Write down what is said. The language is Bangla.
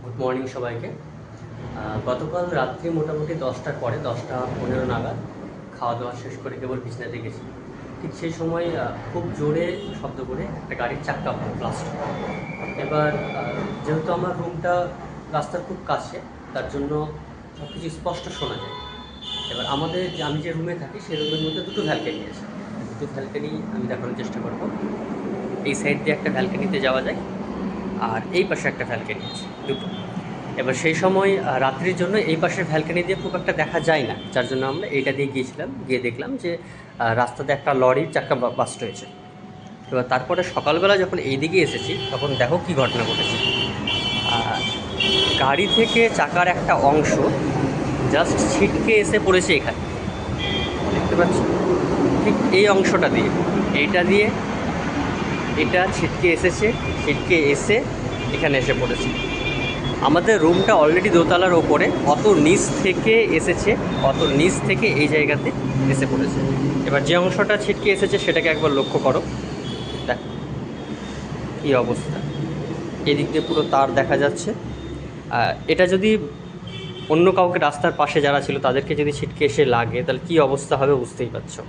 গুড মর্নিং সবাইকে। গতকাল রাত্রি মোটামুটি 10টার পরে 10টা 15 নাগাদ খাওয়া দাওয়া শেষ করে কেবল বিছানাতে গেছি। ঠিক সেই সময় খুব জোরে শব্দ করে একটা গাড়ির চাক্কা ব্লাস্ট। এবার যেহেতু আমার রুমটা রাস্তার খুব কাছে, তার জন্য সব কিছু স্পষ্ট শোনা যায়। এবার আমি যে রুমে থাকি সেই রুমের মধ্যে দুটো ভ্যালকানি আছে। দুটো ভ্যালকানি আমি দেখানোর চেষ্টা করব। এই সাইড দিয়ে একটা ভ্যালকানিতে যাওয়া যায়, আর এই পাশে একটা ভ্যালকানি আছে, দুটো। এবার সেই সময় রাত্রির জন্য এই পাশের ভ্যালকানি দিয়ে খুব একটা দেখা যায় না, যার জন্য আমরা এইটা দিয়ে গিয়েছিলাম। গিয়ে দেখলাম যে রাস্তাতে একটা লরির চাক্কা বাস্ট হয়েছে। এবার তারপরে সকালবেলা যখন এই দিকে এসেছি তখন দেখো কী ঘটনা ঘটেছে। গাড়ি থেকে চাকার একটা অংশ জাস্ট ছিটকে এসে পড়েছে এখানে, দেখতে পাচ্ছি। ঠিক এই অংশটা দিয়ে, এইটা দিয়ে এটা ছিটকে এসেছে, ছিটকে এসে এখানে এসে পড়েছে। আমাদের রুমটা অলরেডি দোতলার ওপরে, অত নিচ থেকে এসেছে, অত নিচ থেকে এই জায়গাতে এসে পড়েছে। এবার যে অংশটা ছিটকে এসেছে সেটাকে একবার লক্ষ্য করো, দেখ কী অবস্থা। এদিক দিয়ে পুরো তার দেখা যাচ্ছে। এটা যদি অন্য কাউকে রাস্তার পাশে যারা ছিল তাদেরকে যদি ছিটকে এসে লাগে তাহলে কী অবস্থা হবে বুঝতেই পারছো।